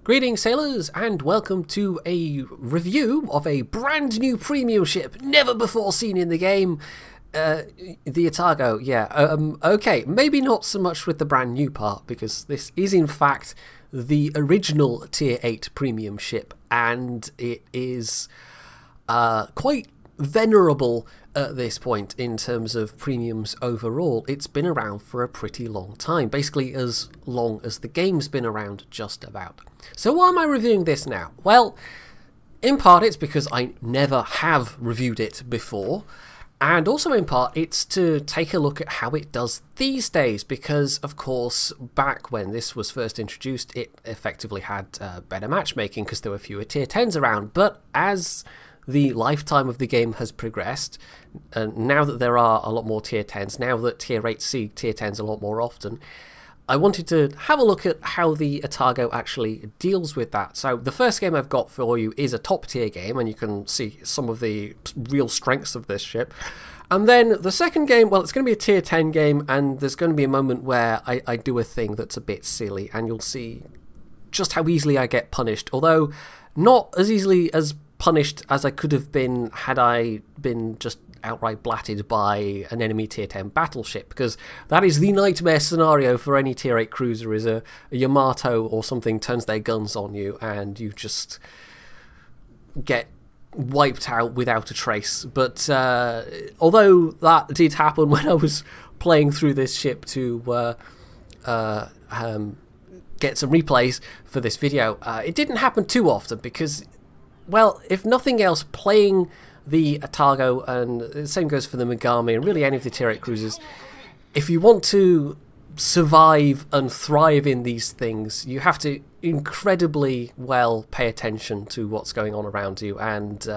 Greetings sailors and welcome to a review of a brand new premium ship never before seen in the game, the Atago. Okay, maybe not so much with the brand new part because this is in fact the original tier 8 premium ship and it is quite venerable at this point in terms of premiums overall. It's been around for a pretty long time, basically as long as the game's been around, just about. So why am I reviewing this now? Well, in part it's because I never have reviewed it before, and also in part it's to take a look at how it does these days, because of course back when this was first introduced it effectively had better matchmaking because there were fewer tier 10s around, but as the lifetime of the game has progressed, and now that there are a lot more tier 10s, now that tier 8 see tier 10s a lot more often, I wanted to have a look at how the Atago actually deals with that. So the first game I've got for you is a top tier game, and you can see some of the real strengths of this ship. And then the second game, well, it's going to be a tier 10 game, and there's going to be a moment where I do a thing that's a bit silly, and you'll see just how easily I get punished, although not as easily as punished as I could have been had I been just outright blatted by an enemy tier 10 battleship, because that is the nightmare scenario for any tier 8 cruiser, is a Yamato or something turns their guns on you and you just get wiped out without a trace. But although that did happen when I was playing through this ship to get some replays for this video, it didn't happen too often because, well, if nothing else, playing the Atago, and the same goes for the Megami and really any of the tier 8 cruisers, if you want to survive and thrive in these things, you have to incredibly well pay attention to what's going on around you and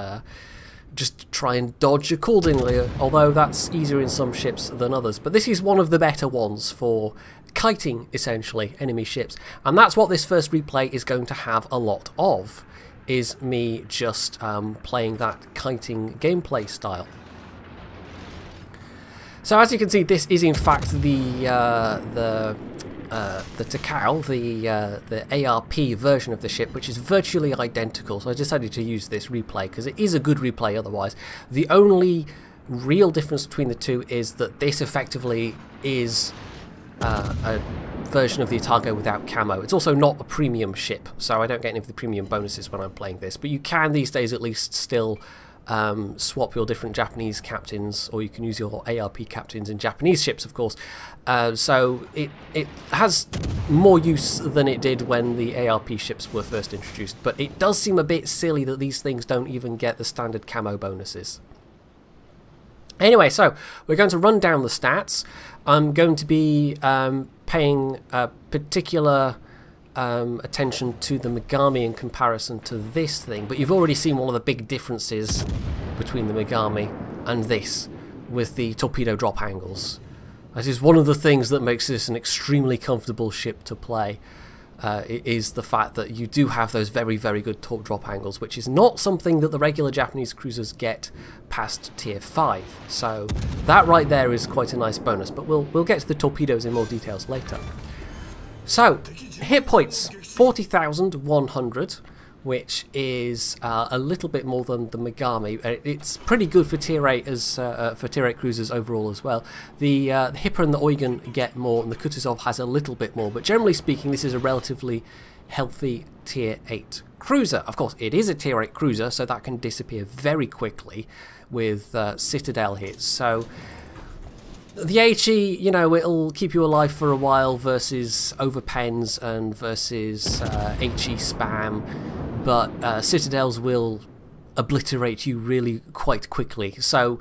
just try and dodge accordingly, although that's easier in some ships than others. But this is one of the better ones for kiting, essentially, enemy ships, and that's what this first replay is going to have a lot of, is me just playing that kiting gameplay style. So as you can see, this is in fact the Takao, the ARP version of the ship, which is virtually identical. So I decided to use this replay because it is a good replay otherwise. The only real difference between the two is that this effectively is a version of the Atago without camo. It's also not a premium ship, so I don't get any of the premium bonuses when I'm playing this, but you can these days at least still swap your different Japanese captains, or you can use your ARP captains in Japanese ships, of course. So it has more use than it did when the ARP ships were first introduced, but it does seem a bit silly that these things don't even get the standard camo bonuses. Anyway, so we're going to run down the stats. I'm going to be paying particular attention to the Megami in comparison to this thing, but you've already seen one of the big differences between the Megami and this with the torpedo drop angles. This is one of the things that makes this an extremely comfortable ship to play. It is the fact that you do have those very, very good torp drop angles, which is not something that the regular Japanese cruisers get past tier 5. So that right there is quite a nice bonus, but we'll get to the torpedoes in more details later. So hit points 40,100, which is a little bit more than the Megami. It's pretty good for tier 8 as for tier 8 cruisers overall as well. The Hipper and the Eugen get more, and the Kutuzov has a little bit more, but generally speaking this is a relatively healthy tier 8 cruiser. Of course it is a tier 8 cruiser, so that can disappear very quickly with Citadel hits. So the HE, you know, it'll keep you alive for a while versus overpens and versus HE spam, but Citadels will obliterate you really quite quickly. So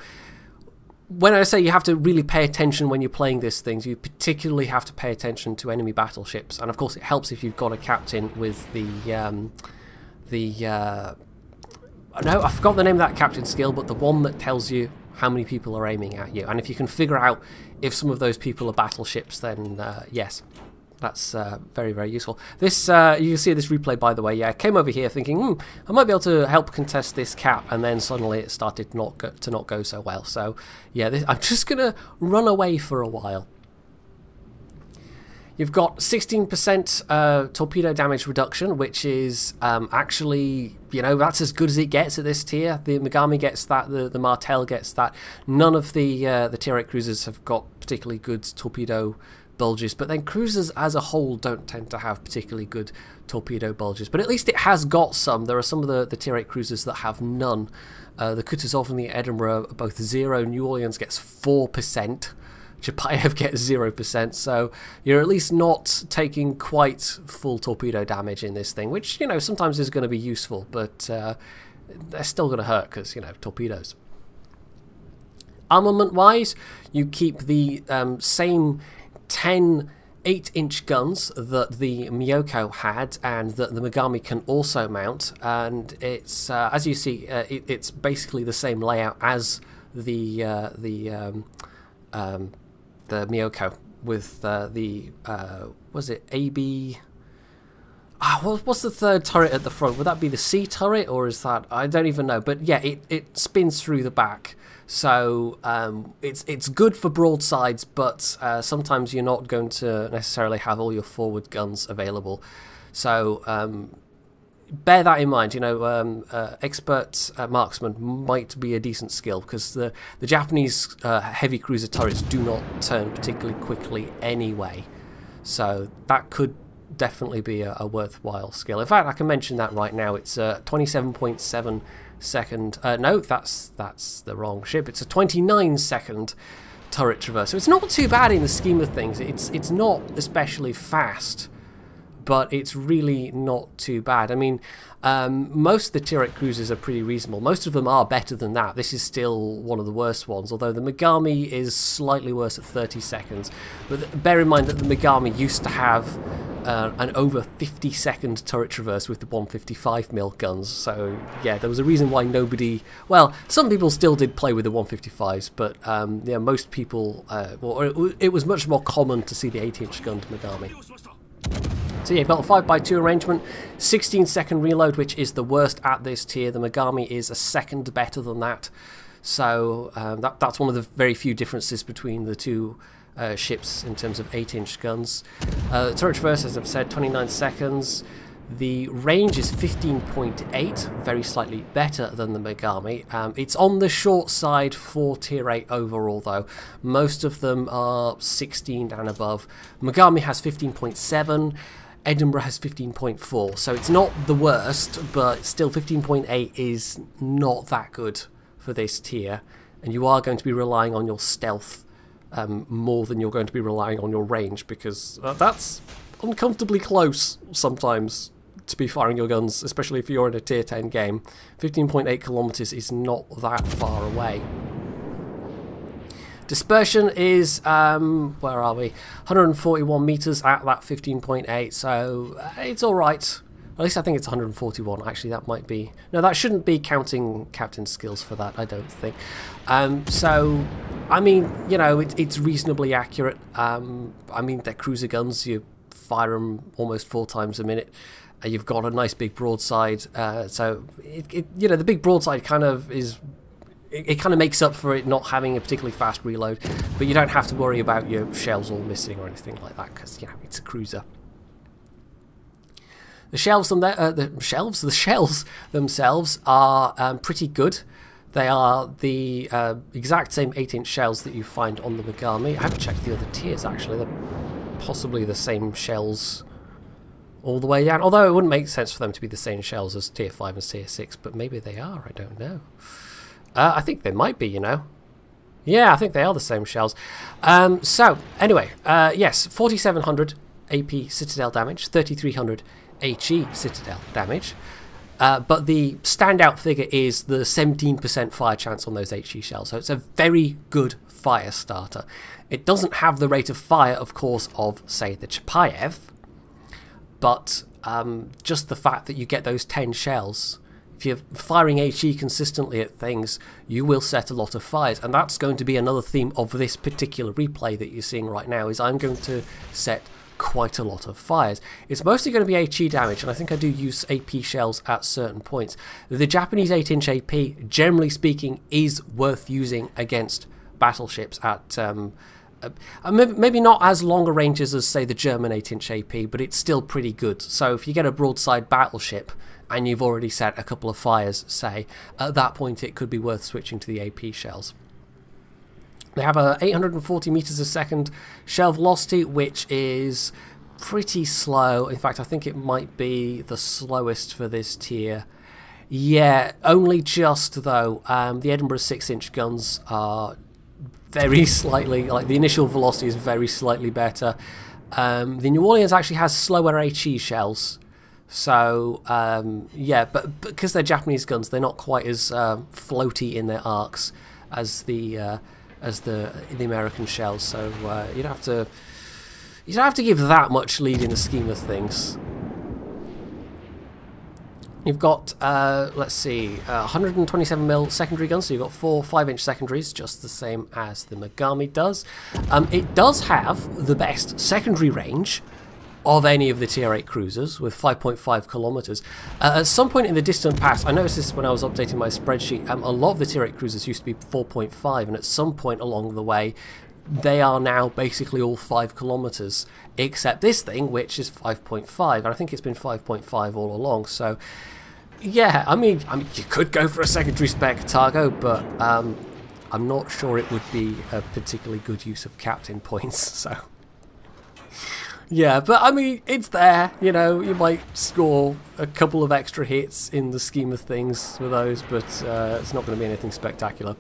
when I say you have to really pay attention when you're playing these things, you particularly have to pay attention to enemy battleships, and of course it helps if you've got a captain with no, I forgot the name of that captain skill, but the one that tells you how many people are aiming at you, and if you can figure out if some of those people are battleships, then yes, that's very, very useful. This you can see this replay, by the way. Yeah, I came over here thinking I might be able to help contest this cap, and then suddenly it started to not go so well. So yeah, I'm just gonna run away for a while. You've got 16% torpedo damage reduction, which is actually, you know, that's as good as it gets at this tier. The Megami gets that, the Martel gets that. None of the tier 8 cruisers have got particularly good torpedo bulges, but then cruisers as a whole don't tend to have particularly good torpedo bulges. But at least it has got some. There are some of the tier 8 cruisers that have none. The Kutuzov and the Edinburgh are both 0. New Orleans gets 4%. Chapayev gets 0%, so you're at least not taking quite full torpedo damage in this thing, which, you know, sometimes is going to be useful, but they're still going to hurt because, you know, torpedoes. Armament-wise, you keep the same 10 8-inch guns that the Miyoko had and that the Megami can also mount, and it's as you see, it's basically the same layout as the Miyoko with was it AB? What's the third turret at the front? Would that be the C turret, or is that, I don't even know. But yeah, it spins through the back, so it's good for broadsides, but sometimes you're not going to necessarily have all your forward guns available. So bear that in mind. You know, expert marksman might be a decent skill, because the Japanese heavy cruiser turrets do not turn particularly quickly anyway, so that could definitely be a worthwhile skill. In fact, I can mention that right now. It's 27.7 second. No, that's the wrong ship. It's a 29 second turret traverse. So it's not too bad in the scheme of things. It's not especially fast, but it's really not too bad. I mean, most of the tier 8 cruisers are pretty reasonable. Most of them are better than that. This is still one of the worst ones, although the Megami is slightly worse at 30 seconds. But bear in mind that the Megami used to have an over 50 second turret traverse with the 155mm guns. So yeah, there was a reason why nobody, well, some people still did play with the 155s, but yeah, most people, well, it was much more common to see the 8-inch gunned Megami. So yeah, you've got a 5x2 arrangement, 16 second reload, which is the worst at this tier. The Megami is a second better than that. So that's one of the very few differences between the two ships in terms of 8-inch guns. Turret traverse, as I've said, 29 seconds. The range is 15.8, very slightly better than the Megami. It's on the short side for tier 8 overall though. Most of them are 16 and above. Megami has 15.7, Edinburgh has 15.4, so it's not the worst, but still 15.8 is not that good for this tier, and you are going to be relying on your stealth more than you're going to be relying on your range, because that's uncomfortably close sometimes to be firing your guns, especially if you're in a tier 10 game. 15.8 kilometers is not that far away. Dispersion is, where are we? 141 meters at that 15.8, so it's alright. At least I think it's 141, actually. That might be, no, that shouldn't be counting captain's skills for that, I don't think. So, I mean, you know, it's reasonably accurate. I mean, they're cruiser guns, you fire them almost 4 times a minute. You've got a nice big broadside, so you know, the big broadside kind of is, it kind of makes up for it not having a particularly fast reload, but you don't have to worry about your shells all missing or anything like that, because, you know, it's a cruiser. The shells themselves are pretty good. They are the exact same 8-inch shells that you find on the Megami. I haven't checked the other tiers actually. They're possibly the same shells all the way down, although it wouldn't make sense for them to be the same shells as tier 5 and tier 6, but maybe they are, I don't know. I think they might be, you know. Yeah, I think they are the same shells. So, anyway, yes, 4700 AP Citadel damage, 3300 HE Citadel damage, but the standout figure is the 17% fire chance on those HE shells, so it's a very good fire starter. It doesn't have the rate of fire, of course, of, say, the Chapayev, but just the fact that you get those 10 shells, if you're firing HE consistently at things, you will set a lot of fires, and that's going to be another theme of this particular replay that you're seeing right now, is I'm going to set quite a lot of fires. It's mostly going to be HE damage, and I think I do use AP shells at certain points. The Japanese 8-inch AP, generally speaking, is worth using against battleships at maybe not as longer ranges as, say, the German 8-inch AP, but it's still pretty good. So if you get a broadside battleship and you've already set a couple of fires, say, at that point it could be worth switching to the AP shells. They have a 840 meters a second shell velocity, which is pretty slow. In fact, I think it might be the slowest for this tier. Yeah, only just though. The Edinburgh 6-inch guns are very slightly, like the initial velocity is very slightly better. The New Orleans actually has slower HE shells. So yeah, but because they're Japanese guns, they're not quite as floaty in their arcs as the American shells. So you don't have to give that much lead in the scheme of things. You've got, let's see, 127mm secondary guns, so you've got 4 5-inch secondaries, just the same as the Megami does. It does have the best secondary range of any of the Tier 8 cruisers, with 5.5 kilometers. At some point in the distant past, I noticed this when I was updating my spreadsheet, a lot of the Tier 8 cruisers used to be 4.5, and at some point along the way, they are now basically all 5 kilometers, except this thing, which is 5.5, and I think it's been 5.5 all along. So yeah, I mean, you could go for a secondary spec Atago, but I'm not sure it would be a particularly good use of captain points. So yeah, but I mean, it's there. You know, you might score a couple of extra hits in the scheme of things with those, but it's not going to be anything spectacular.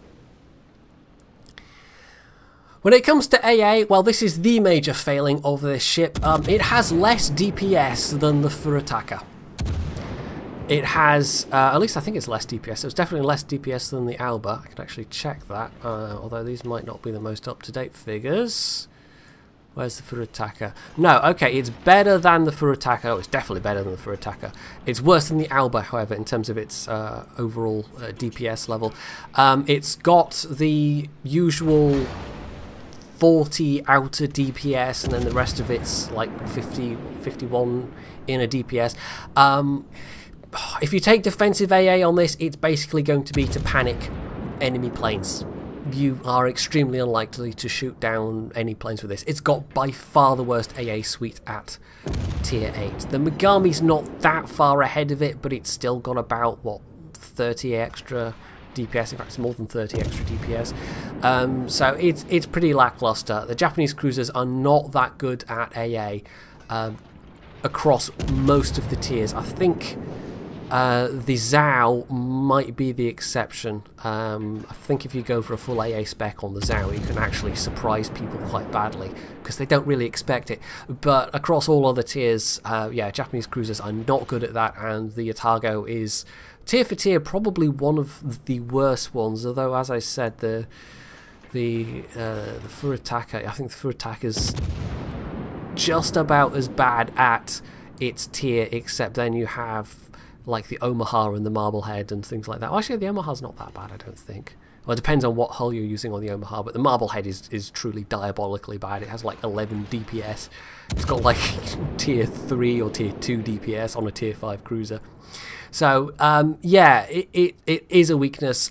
When it comes to AA, well, this is the major failing of this ship. It has less DPS than the Furataka. It has, at least I think it's less DPS. It was definitely less DPS than the Alba. I can actually check that, although these might not be the most up-to-date figures. Where's the Furataka? No, okay, it's better than the Furataka. Oh, it's definitely better than the Furataka. It's worse than the Alba, however, in terms of its overall DPS level. It's got the usual 40 outer DPS, and then the rest of it's like 50, 51 inner DPS. If you take defensive AA on this, it's basically going to be to panic enemy planes. You are extremely unlikely to shoot down any planes with this. It's got by far the worst AA suite at Tier 8. The Megami's not that far ahead of it, but it's still got about, what, 30 extra DPS. In fact, it's more than 30 extra DPS. So it's pretty lackluster. The Japanese cruisers are not that good at AA across most of the tiers. I think the Zhao might be the exception. I think if you go for a full AA spec on the Zhao, you can actually surprise people quite badly because they don't really expect it. But across all other tiers, yeah, Japanese cruisers are not good at that, and the Atago is tier for tier probably one of the worst ones. Although, as I said, the Furataka, I think the Furataka is just about as bad at its tier, except then you have like the Omaha and the Marblehead and things like that. Well, actually, the Omaha's not that bad, I don't think. Well, it depends on what hull you're using on the Omaha, but the Marblehead is truly diabolically bad. It has like 11 DPS. It's got like tier 3 or tier 2 DPS on a tier 5 cruiser. So, yeah, it is a weakness.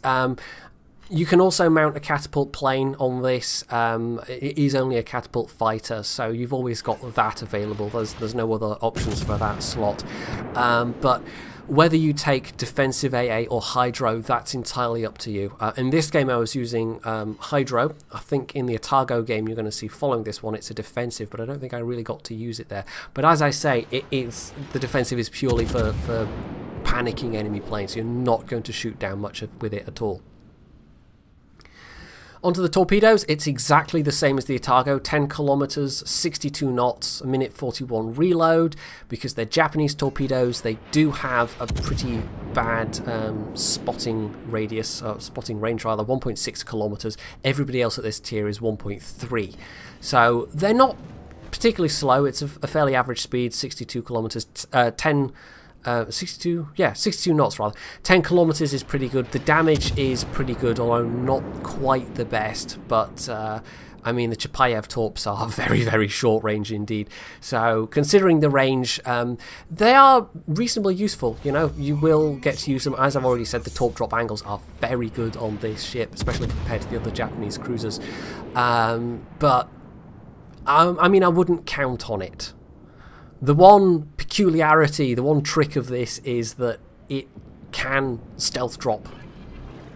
You can also mount a catapult plane on this. It is only a catapult fighter, so you've always got that available. There's no other options for that slot. But whether you take defensive AA or Hydro, that's entirely up to you. In this game I was using Hydro. I think in the Atago game you're going to see following this one it's a defensive, but I don't think I really got to use it there. But as I say, the defensive is purely for panicking enemy planes. So you're not going to shoot down much with it at all. Onto the torpedoes, it's exactly the same as the Atago, 10 kilometers, 62 knots, a minute 41 reload. Because they're Japanese torpedoes, they do have a pretty bad spotting radius, spotting range rather, 1.6 kilometers. Everybody else at this tier is 1.3. So they're not particularly slow, it's a fairly average speed, 62 kilometers, 62 knots rather. 10 kilometers is pretty good. The damage is pretty good, although not quite the best. But I mean, the Chapayev torps are very, very short range indeed. So considering the range, they are reasonably useful. You know, you will get to use them. As I've already said, the torp drop angles are very good on this ship, especially compared to the other Japanese cruisers. But I mean, I wouldn't count on it. The one peculiarity, the one trick of this is that it can stealth drop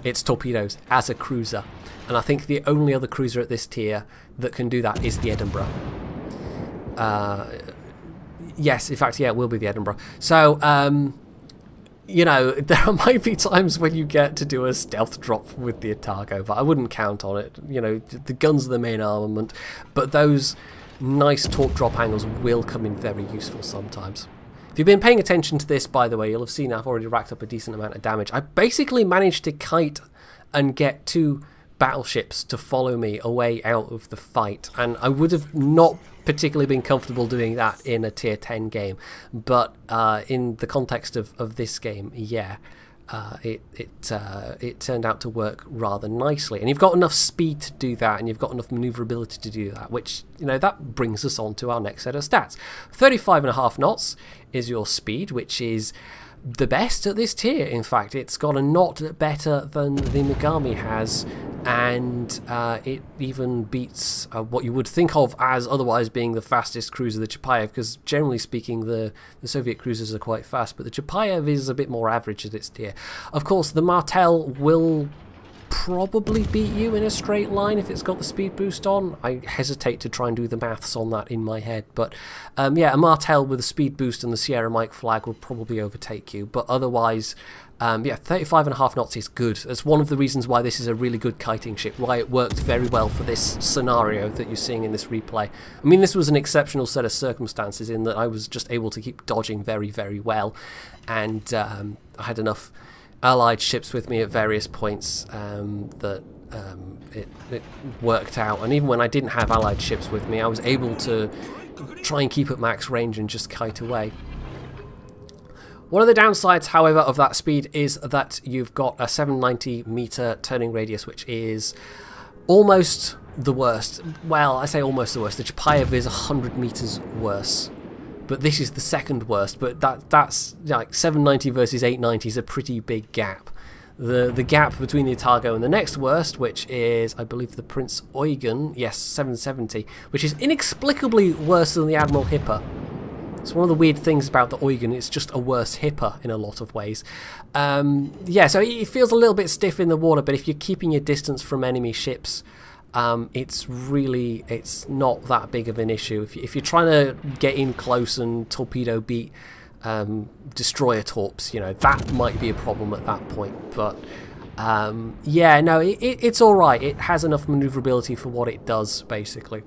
its torpedoes as a cruiser. And I think the only other cruiser at this tier that can do that is the Edinburgh. Yes, in fact, yeah, it will be the Edinburgh. So, you know, there might be times when you get to do a stealth drop with the Atago, but I wouldn't count on it. You know, the guns are the main armament, but those nice torque drop angles will come in very useful sometimes. If you've been paying attention to this, by the way, you'll have seen I've already racked up a decent amount of damage. I basically managed to kite and get 2 battleships to follow me away out of the fight, and I would have not particularly been comfortable doing that in a tier 10 game, but in the context of this game, yeah, it turned out to work rather nicely. And you've got enough speed to do that, and you've got enough maneuverability to do that, which, you know, that brings us on to our next set of stats. 35.5 knots is your speed, which is the best at this tier. In fact, it's got a knot better than the Megami has, and it even beats what you would think of as otherwise being the fastest cruiser, the Chapayev, because generally speaking the Soviet cruisers are quite fast, but the Chapayev is a bit more average at its tier. Of course, the Martel will probably beat you in a straight line if it's got the speed boost on. I hesitate to try and do the maths on that in my head, but yeah, a Martel with a speed boost and the Sierra Mike flag will probably overtake you, but otherwise, yeah, 35.5 knots is good. That's one of the reasons why this is a really good kiting ship, why it worked very well for this scenario that you're seeing in this replay. I mean, this was an exceptional set of circumstances in that I was just able to keep dodging very, very well, and I had enough allied ships with me at various points that it worked out. And even when I didn't have allied ships with me, I was able to try and keep at max range and just kite away. One of the downsides, however, of that speed is that you've got a 790 meter turning radius, which is almost the worst. Well, I say almost the worst. The Chapayev is 100 meters worse, but this is the second worst. But that's like 790 versus 890 is a pretty big gap. The gap between the Atago and the next worst, which is, I believe, the Prince Eugen, yes, 770, which is inexplicably worse than the Admiral Hipper. It's one of the weird things about the Eugen, it's just a worse Hipper in a lot of ways. Yeah, so it feels a little bit stiff in the water, but if you're keeping your distance from enemy ships, it's not that big of an issue. If you're trying to get in close and torpedo beat destroyer torps, you know, that might be a problem at that point. But yeah, no, it's alright. It has enough maneuverability for what it does, basically.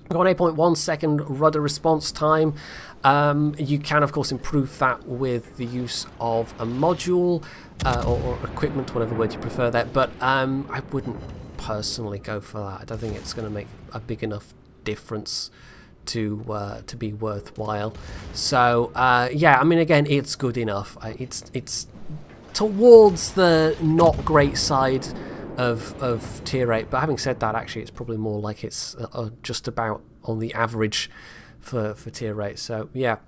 I've got an 8.1 second rudder response time. You can, of course, improve that with the use of a module or equipment, whatever word you prefer there, but I wouldn't personally go for that. I don't think it's going to make a big enough difference to be worthwhile. So yeah, I mean, again, it's good enough. It's towards the not great side of tier 8, but having said that, actually it's probably more like it's just about on the average for tier 8. So yeah.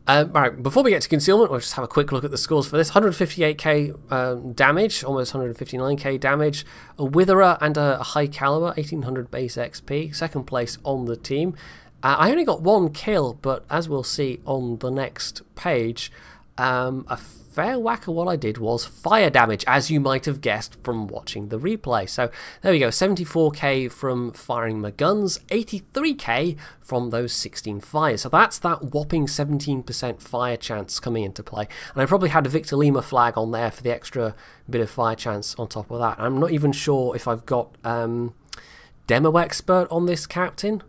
Right, before we get to concealment, we'll just have a quick look at the scores for this. 158k damage, almost 159k damage, a Witherer and a high caliber, 1800 base XP, second place on the team. I only got 1 kill, but as we'll see on the next page, a fair whack of what I did was fire damage, as you might have guessed from watching the replay. So there we go, 74k from firing my guns, 83k from those 16 fires. So that's that whopping 17% fire chance coming into play. And I probably had a Victor Lima flag on there for the extra bit of fire chance on top of that. I'm not even sure if I've got Demo Expert on this captain.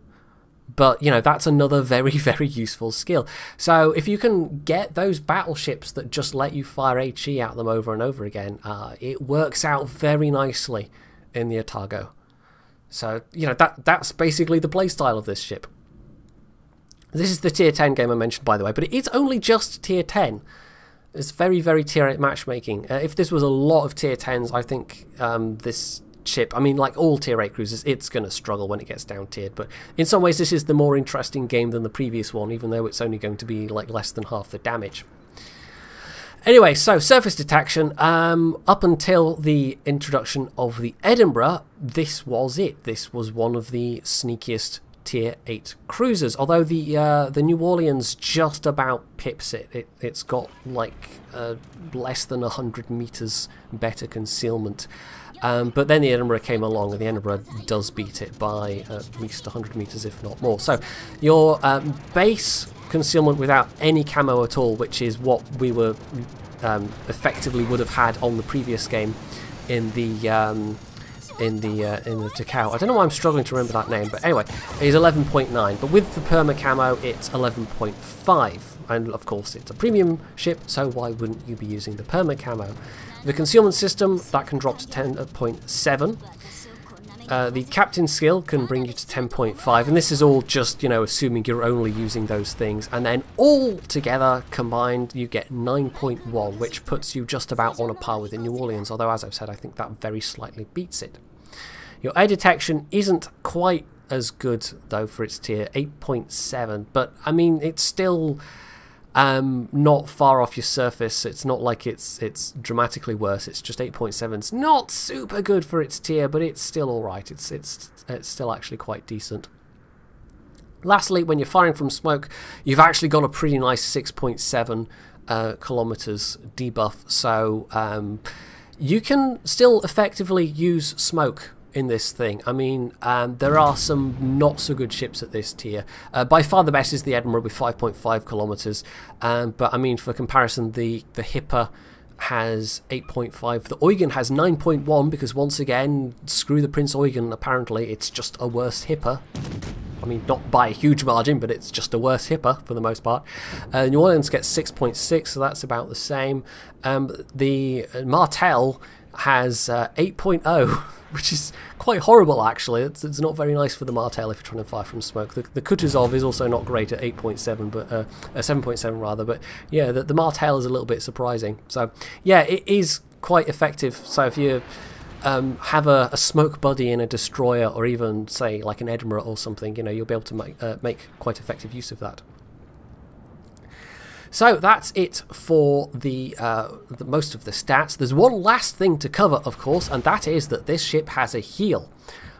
But, you know, that's another very, very useful skill. So if you can get those battleships that just let you fire HE at them over and over again, it works out very nicely in the Atago. So, you know, that's basically the playstyle of this ship. This is the tier 10 game I mentioned, by the way, but it's only just tier 10. It's very, very tier 8 matchmaking. If this was a lot of tier 10s, I think this ship, I mean, like all tier 8 cruisers, it's going to struggle when it gets down tiered, but in some ways this is the more interesting game than the previous one, even though it's only going to be like less than half the damage. Anyway, so surface detection, up until the introduction of the Edinburgh, this was it. This was one of the sneakiest Tier 8 cruisers, although the New Orleans just about pips it. It's got like less than 100 meters better concealment. But then the Edinburgh came along, and the Edinburgh does beat it by at least 100 meters, if not more. So your base concealment without any camo at all, which is what we were effectively would have had on the previous game in the Takao. I don't know why I'm struggling to remember that name, but anyway, it's 11.9. But with the perma camo, it's 11.5, and of course it's a premium ship, so why wouldn't you be using the perma camo? The concealment system, that can drop to 10.7. The captain skill can bring you to 10.5, and this is all just, you know, assuming you're only using those things, and then all together combined you get 9.1, which puts you just about on a par with the New Orleans, although as I've said, I think that very slightly beats it. Your air detection isn't quite as good though for its tier, 8.7, but I mean it's still not far off your surface. It's not like it's dramatically worse. It's just 8.7. It's not super good for its tier, but it's still alright. It's still actually quite decent. Lastly, when you're firing from smoke, you've actually got a pretty nice 6.7 kilometers debuff, so you can still effectively use smoke in this thing. I mean, there are some not so good ships at this tier. By far the best is the Edinburgh with 5.5 kilometers, but I mean, for comparison, the Hipper has 8.5. The Eugen has 9.1 because once again, screw the Prince Eugen. Apparently, it's just a worse Hipper. I mean, not by a huge margin, but it's just a worse Hipper for the most part. New Orleans gets 6.6, so that's about the same. The Martel has 8.0, which is quite horrible actually. It's not very nice for the Martel if you're trying to fire from smoke. The Kutuzov is also not great at 8.7, but 7.7 rather. But yeah, the Martel is a little bit surprising. So yeah, it is quite effective. So if you have a smoke buddy in a destroyer, or even say like an Edinburgh or something, you know, you'll be able to make quite effective use of that. So that's it for the most of the stats. There's one last thing to cover, of course, and that is that this ship has a heal.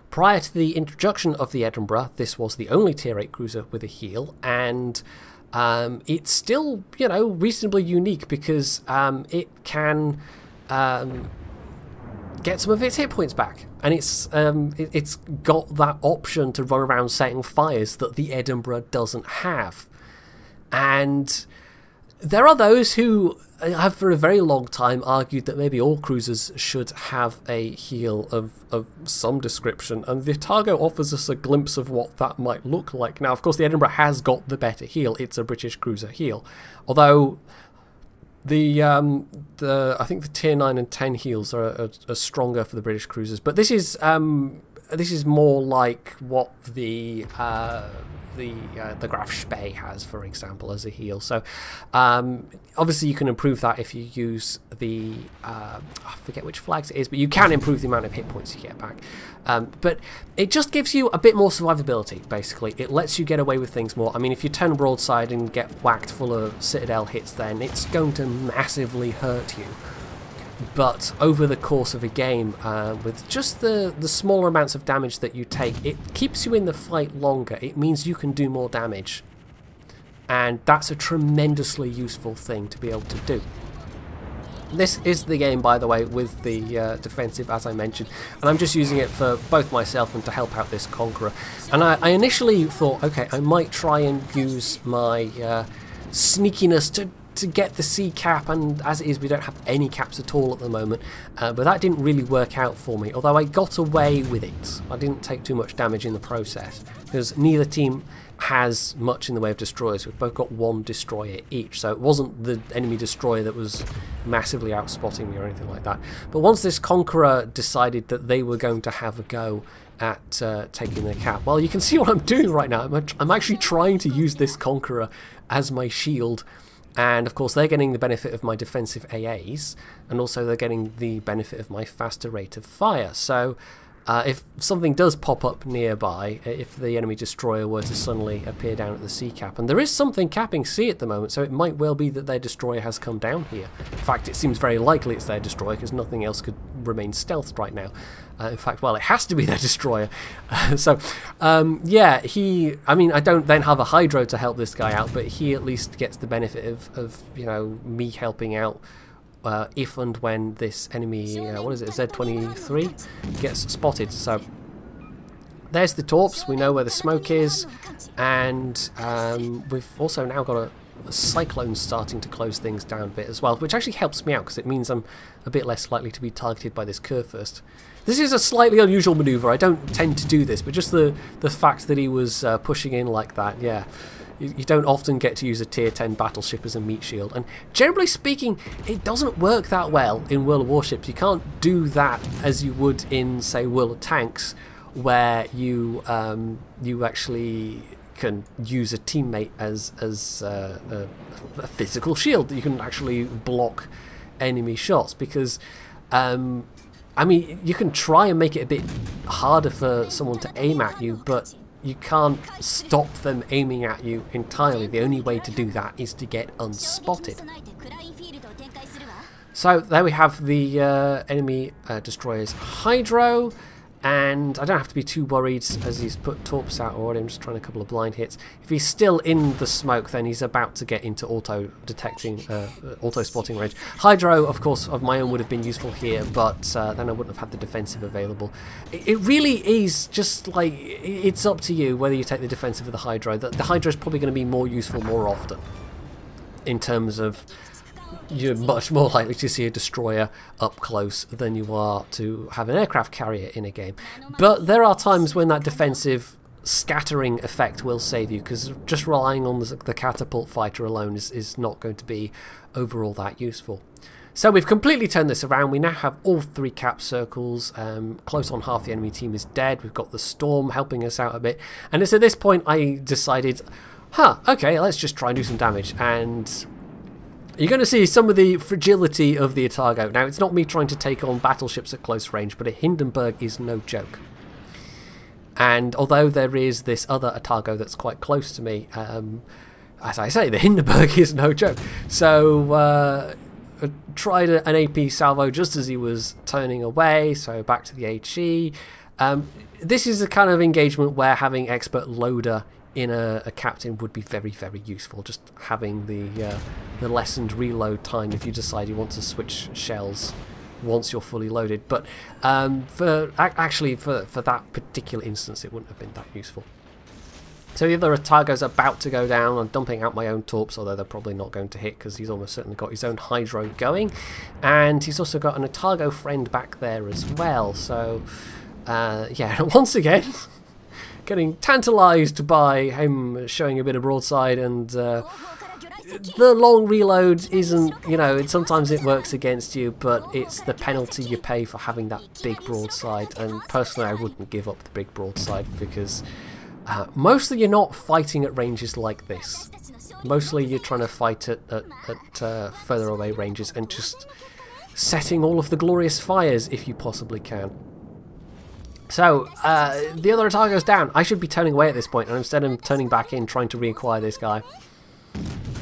Prior to the introduction of the Edinburgh, this was the only Tier 8 cruiser with a heal, and it's still, you know, reasonably unique because it can get some of its hit points back, and it's got that option to run around setting fires that the Edinburgh doesn't have. And there are those who have for a very long time argued that maybe all cruisers should have a heal of some description, and the Atago offers us a glimpse of what that might look like. Now, of course, the Edinburgh has got the better heal. It's a British cruiser heal, although I think the tier 9 and 10 heals are stronger for the British cruisers. But this is more like what the Graf Spee has, for example, as a heal. So obviously you can improve that if you use the I forget which flags it is, but you can improve the amount of hit points you get back. But it just gives you a bit more survivability, basically. It lets you get away with things more. I mean, if you turn broadside and get whacked full of Citadel hits, then it's going to massively hurt you. But over the course of a game, with just the smaller amounts of damage that you take, it keeps you in the fight longer. It means you can do more damage. And that's a tremendously useful thing to be able to do. This is the game, by the way, with the defensive, as I mentioned, and I'm just using it for both myself and to help out this Conqueror. And I initially thought, okay, I might try and use my sneakiness to get the C cap, and as it is, we don't have any caps at all at the moment, but that didn't really work out for me, although I got away with it. I didn't take too much damage in the process, because neither team has much in the way of destroyers. We've both got one destroyer each, so it wasn't the enemy destroyer that was massively outspotting me or anything like that. But once this Conqueror decided that they were going to have a go at taking the cap, well, you can see what I'm doing right now. I'm actually trying to use this Conqueror as my shield. And of course they're getting the benefit of my defensive AAs, and also they're getting the benefit of my faster rate of fire. So if something does pop up nearby, if the enemy destroyer were to suddenly appear down at the sea cap, and there is something capping C at the moment, so it might well be that their destroyer has come down here. In fact, it seems very likely it's their destroyer because nothing else could remain stealthed right now. In fact, well, it has to be their destroyer. Yeah, I mean, I don't then have a Hydro to help this guy out, but he at least gets the benefit of you know, me helping out if and when this enemy, what is it, Z23, gets spotted. So there's the torps, we know where the smoke is, and we've also now got a cyclone starting to close things down a bit as well, which actually helps me out because it means I'm a bit less likely to be targeted by this curve first. This is a slightly unusual maneuver, I don't tend to do this, but just the fact that he was pushing in like that, yeah. You don't often get to use a tier 10 battleship as a meat shield, and generally speaking it doesn't work that well in World of Warships. You can't do that as you would in, say, World of Tanks, where you actually can use a teammate as a physical shield. You can actually block enemy shots, because I mean, you can try and make it a bit harder for someone to aim at you, but you can't stop them aiming at you entirely. The only way to do that is to get unspotted. So there we have the enemy destroyer's Hydro, and I don't have to be too worried as he's put torps out already. I'm just trying a couple of blind hits. If he's still in the smoke, then he's about to get into auto-detecting, auto-spotting range. Hydro, of course, of my own would have been useful here, but then I wouldn't have had the defensive available. It really is just like, it's up to you whether you take the defensive or the Hydro. The Hydro is probably going to be more useful more often, in terms of you're much more likely to see a destroyer up close than you are to have an aircraft carrier in a game. But there are times when that defensive scattering effect will save you, because just relying on the catapult fighter alone is not going to be overall that useful. So we've completely turned this around. We now have all 3 cap circles. Close on half the enemy team is dead. We've got the Storm helping us out a bit. And it's at this point I decided, okay, let's just try and do some damage. And you're going to see some of the fragility of the Atago. Now, it's not me trying to take on battleships at close range, but a Hindenburg is no joke. And although there is this other Atago that's quite close to me, as I say, the Hindenburg is no joke. So I tried an AP salvo just as he was turning away, so back to the HE. This is a kind of engagement where having expert loader in a captain would be very, very useful. Just having the lessened reload time if you decide you want to switch shells once you're fully loaded. But for that particular instance, it wouldn't have been that useful. So the other Atago's about to go down. I'm dumping out my own torps, although they're probably not going to hit because he's almost certainly got his own Hydro going, and he's also got an Atago friend back there as well. So yeah, once again, getting tantalised by him showing a bit of broadside, and the long reload isn't, you know, sometimes it works against you, but it's the penalty you pay for having that big broadside. And personally I wouldn't give up the big broadside, because mostly you're not fighting at ranges like this. Mostly you're trying to fight at further away ranges and just setting all of the glorious fires if you possibly can. So, the other Atago's down. I should be turning away at this point, and instead I'm turning back in, trying to reacquire this guy.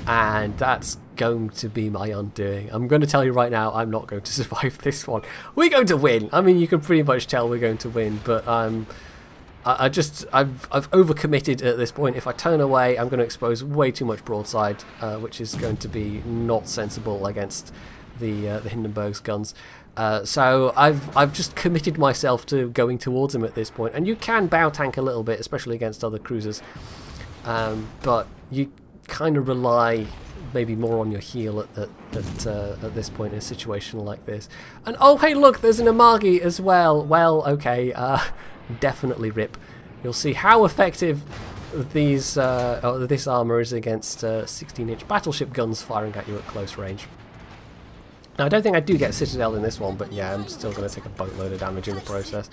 And that's going to be my undoing. I'm going to tell you right now, I'm not going to survive this one. We're going to win. I mean, you can pretty much tell we're going to win, but I've overcommitted at this point. If I turn away, I'm going to expose way too much broadside, which is going to be not sensible against the Hindenburg's guns. So I've just committed myself to going towards him at this point, and you can bow tank a little bit, especially against other cruisers, but you kind of rely maybe more on your heel at this point in a situation like this. And oh hey, look, there's an Amagi as well. Well, okay, definitely rip. You'll see how effective these this armour is against 16-inch battleship guns firing at you at close range. Now, I don't think I do get Citadel in this one, but yeah, I'm still going to take a boatload of damage in the process.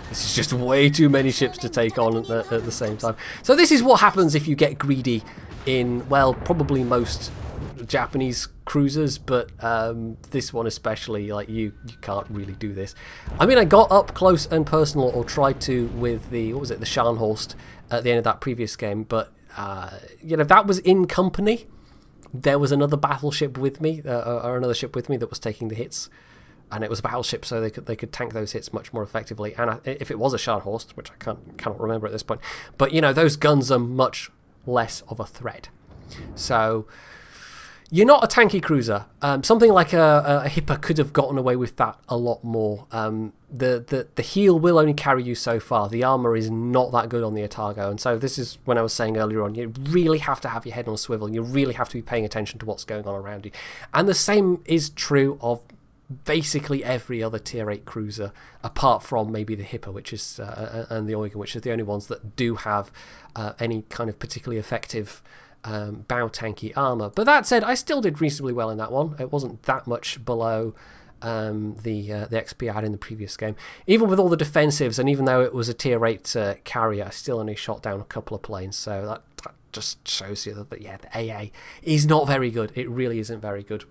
This is just way too many ships to take on at the same time. So this is what happens if you get greedy in, well, probably most Japanese cruisers, but this one especially, like you can't really do this. I mean, I got up close and personal, or tried to, with the, what was it, the Scharnhorst at the end of that previous game, but you know, that was in company. There was another battleship with me, or another ship with me that was taking the hits, and it was a battleship, so they could tank those hits much more effectively. And if it was a Scharnhorst, which I cannot remember at this point, but you know, those guns are much less of a threat. So you're not a tanky cruiser. Something like a Hipper could have gotten away with that a lot more. The heel will only carry you so far. The armor is not that good on the Atago, and so this is when I was saying earlier on, you really have to have your head on a swivel. You really have to be paying attention to what's going on around you. And the same is true of basically every other tier 8 cruiser, apart from maybe the Hipper, which is and the Eugen, which are the only ones that do have any kind of particularly effective bow tanky armor. But that said, I still did reasonably well in that one. It wasn't that much below the XP I had in the previous game. Even with all the defensives, and even though it was a tier 8 carrier, I still only shot down a couple of planes. So that just shows you that, yeah, the AA is not very good. It really isn't very good.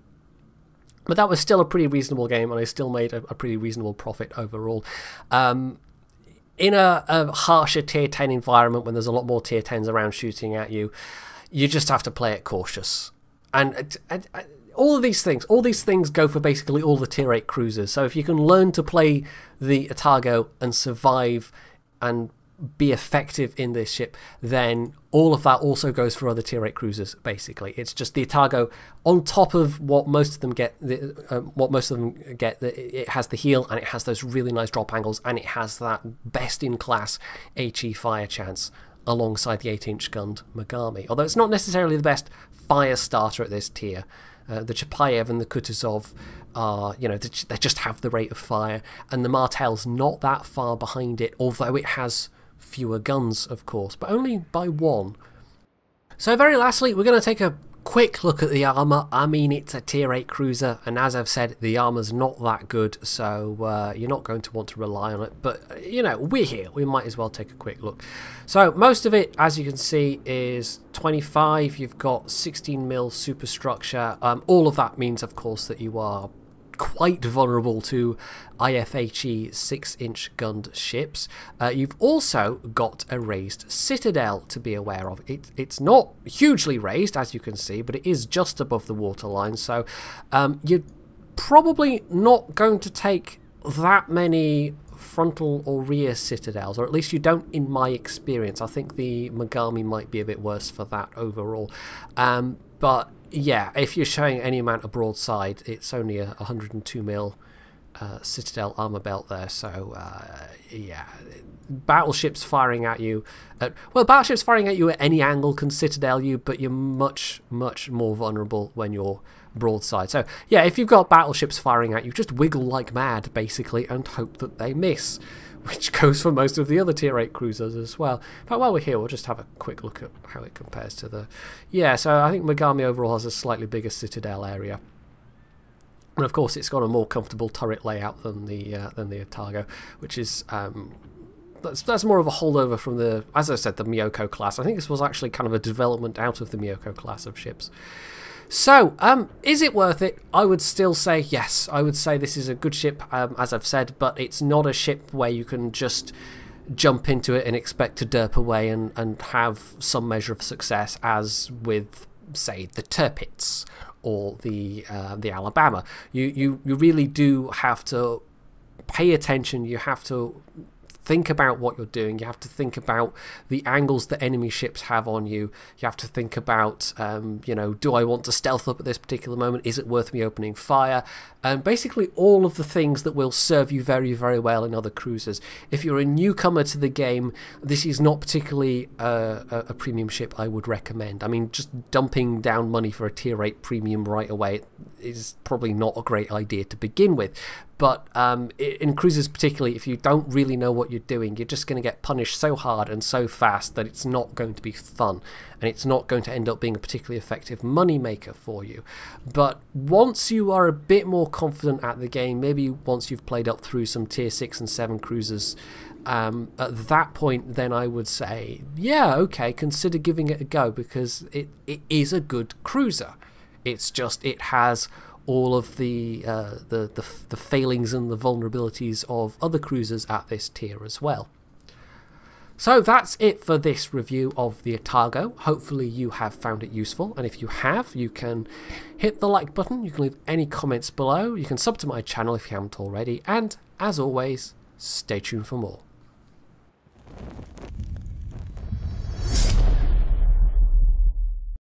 But that was still a pretty reasonable game, and I still made a pretty reasonable profit overall. In a harsher tier 10 environment, when there's a lot more tier 10s around shooting at you, you just have to play it cautious. And all these things go for basically all the tier 8 cruisers. So if you can learn to play the Atago and survive and be effective in this ship, then all of that also goes for other tier 8 cruisers. Basically, it's just the Atago on top of what most of them get. It has the heel, and it has those really nice drop angles, and it has that best in class HE fire chance alongside the 8-inch gunned Megami. Although it's not necessarily the best fire starter at this tier. The Chapayev and the Kutuzov are, you know, they just have the rate of fire, and the Martel's not that far behind it, although it has fewer guns, of course, but only by one. So very lastly, we're going to take a quick look at the armor. I mean, it's a tier 8 cruiser, and as I've said, the armor's not that good, so you're not going to want to rely on it, but you know, we're here, we might as well take a quick look. So most of it, as you can see, is 25. You've got 16mm superstructure. All of that means, of course, that you are quite vulnerable to IFHE 6-inch gunned ships. You've also got a raised citadel to be aware of. It's not hugely raised, as you can see, but it is just above the waterline, so you're probably not going to take that many frontal or rear citadels, or at least you don't in my experience. I think the Megami might be a bit worse for that overall, but yeah, if you're showing any amount of broadside, it's only a 102mm Citadel armor belt there, so yeah, battleships firing at you well, battleships firing at you at any angle can Citadel you, but you're much more vulnerable when you're broadside. So yeah, if you've got battleships firing at you, just wiggle like mad basically and hope that they miss, which goes for most of the other tier 8 cruisers as well. But while we're here, we'll just have a quick look at how it compares to the... Yeah, so I think Megami overall has a slightly bigger Citadel area. And of course, it's got a more comfortable turret layout than the Atago, which is... That's more of a holdover from the, as I said, the Miyoko class. I think this was actually kind of a development out of the Miyoko class of ships. So, is it worth it? I would still say yes. I would say this is a good ship, as I've said, but it's not a ship where you can just jump into it and expect to derp away and have some measure of success, as with, say, the Tirpitz or the Alabama. You really do have to pay attention. You have to think about what you're doing. You have to think about the angles that enemy ships have on you. You have to think about, you know, do I want to stealth up at this particular moment? Is it worth me opening fire? Basically all of the things that will serve you very well in other cruisers. If you're a newcomer to the game, this is not particularly a premium ship I would recommend. I mean, just dumping down money for a tier 8 premium right away is probably not a great idea to begin with. But in cruisers particularly, if you don't really know what you're doing, you're just going to get punished so hard and so fast that it's not going to be fun, and it's not going to end up being a particularly effective money maker for you. But once you are a bit more confident at the game, maybe once you've played up through some tier 6 and 7 cruisers, at that point then I would say, yeah, okay, consider giving it a go, because it is a good cruiser. It's just it has all of the failings and the vulnerabilities of other cruisers at this tier as well. So that's it for this review of the Atago. Hopefully you have found it useful, and if you have, you can hit the like button, you can leave any comments below, you can sub to my channel if you haven't already, and as always, stay tuned for more.